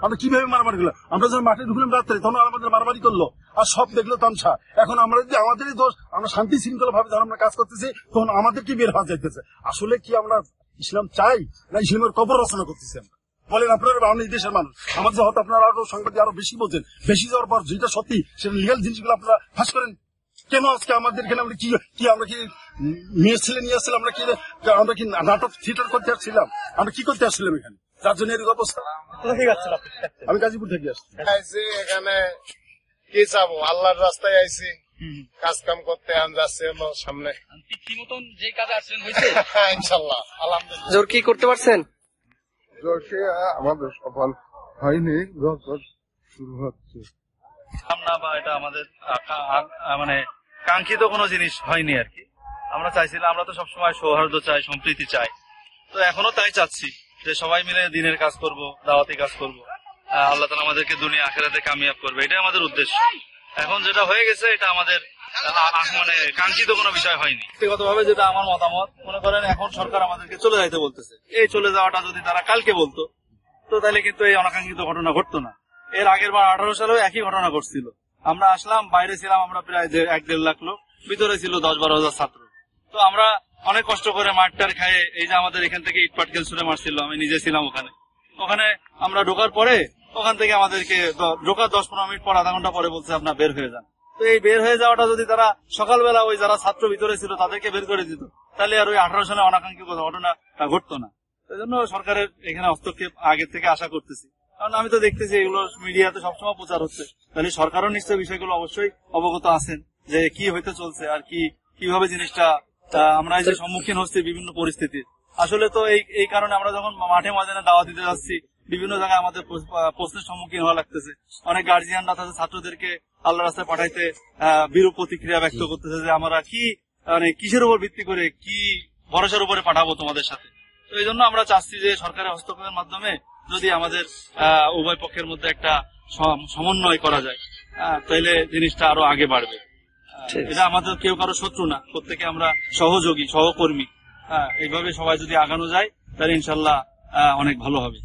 আমরা কিভাবে মারামারি করলাম? আমরা যখন মাঠে ঢুকলাম রাত্রে তখন আমাদের মারামারি করলো, আর সব দেখলো তামসা। এখন আমরা যদি আমাদেরই দোষ, আমরা শান্তি শৃঙ্খলা ভাবে যখন আমরা কাজ করতেছি তখন আমাদেরকে বের হওয়া যাইতেছে। আসলে কি আমরা ইসলাম চাই না ইসলামের কবর রচনা করতেছি? আমরা বলেন, আপনারা বাংলাদেশ দেশের মানুষ, আমাদের হয়তো আপনারা আরো সাংবাদিক আরো বেশি বোঝেন, বেশি যাওয়ার পর যেটা সত্যি সেটা লিগাল জিনিসগুলো আপনারা ফাঁস করেন কেন? আজকে আমাদের এখানে আমরা কি আমরা কি মেয়ে ছেলে নিয়ে আসছিলাম? আমরা কি নাটক থিয়েটার করতে আসছিলাম? আমরা কি করতে আসছিলাম এখানে? যার জন্য এরকম অবস্থা। আমি গাজীপুর থেকে আসছি। এখানে কি চাবো, আল্লাহর রাস্তায় আইছি, কাজ কাম করতে যাচ্ছে সামনে। মতন যে কাজে আসছেন হয়েছে ইনশাল্লাহ, আলহামদুলিল্লাহ। জোর কি করতে পারছেন? আমাদের সফল হয়নি, শুরু হচ্ছে না, বা এটা আমাদের মানে কাঙ্ক্ষিত কোনো জিনিস হয়নি আর কি। আমরা চাইছিলাম, আমরা তো সবসময় সৌহার্দ্য চাই, সম্প্রীতি চাই, তো এখনো তাই চাচ্ছি যে সবাই মিলে দিনের কাজ করব, দাওয়াতি কাজ করব, আল্লাহ তাআলা আমাদেরকে দুনিয়া আখিরাতে কামিয়াব করবে, এটাই আমাদের উদ্দেশ্য। এখন যেটা হয়ে গেছে এটা আমাদের মানে কাঙ্ক্ষিত কোনো বিষয় হয়নি। ব্যক্তিগতভাবে যেটা আমার মতামত, মনে করেন এখন সরকার আমাদেরকে চলে যাইতে বলতেছে, এই চলে যাওয়াটা যদি তারা কালকে বলতো তো তাহলে কিন্তু এই অনাকাঙ্ক্ষিত ঘটনা ঘটতো না। এর আগের বার 18 সালেও একই ঘটনা ঘটছিল। আমরা আসলাম, বাইরে ছিলাম আমরা প্রায় 1-1.5 লাখ লোক, ভিতরে ছিল 10-12 হাজার ছাত্র। তো আমরা অনেক কষ্ট করে মাঠটার খায়ে, এই যে আমাদের এখান থেকে ইট পাটকেল ছুড়ে মারছিল, আমি নিজে ছিলাম ওখানে আমরা ঢোকার পরে ওখান থেকে আমাদেরকে ঢোকার 10-15 মিনিট পর, আধা ঘন্টা পরে বলছে আপনার বের হয়ে যান। তো এই বের হয়ে যাওয়াটা যদি তারা সকালবেলা ওই যারা ছাত্র ভিতরে ছিল তাদেরকে বের করে দিত, তাহলে আর ওই 18 সালে অনাকাঙ্ক্ষিত ঘটনা ঘটতো না। এই জন্য সরকারের এখানে হস্তক্ষেপ আগের থেকে আশা করতেছি, কারণ আমি তো দেখতেছি এগুলো মিডিয়াতে সবসময় প্রচার হচ্ছে, তাহলে সরকারও নিশ্চয়ই বিষয়গুলো অবশ্যই অবগত আছেন যে কি হইতে চলছে আর কিভাবে জিনিসটা আমরা এই যে সম্মুখীন হচ্ছি বিভিন্ন পরিস্থিতির। আসলে তো এই কারণে আমরা যখন মাঠে ময়দানে দাওয়া দিতে যাচ্ছি, বিভিন্ন জায়গায় আমাদের প্রশ্নের সম্মুখীন হওয়া লাগতেছে। অনেক গার্জিয়ানরা তাদের ছাত্রদেরকে আল্লাহ রাস্তায় পাঠাইতে বিরূপ প্রতিক্রিয়া ব্যক্ত করতেছে যে আমরা কি মানে কিসের উপর ভিত্তি করে, কি ভরসার উপরে পাঠাবো তোমাদের সাথে। তো এই জন্য আমরা চাচ্ছি যে সরকারের হস্তক্ষেপের মাধ্যমে যদি আমাদের উভয় পক্ষের মধ্যে একটা সমন্বয় করা যায়, তাহলে জিনিসটা আরো আগে বাড়বে। এটা আমাদের কেউ কারো শত্রু না, প্রত্যেকে আমরা সহযোগী, সহকর্মী। এইভাবে সবাই যদি আগানো যায় তাহলে ইনশাল্লাহ অনেক ভালো হবে।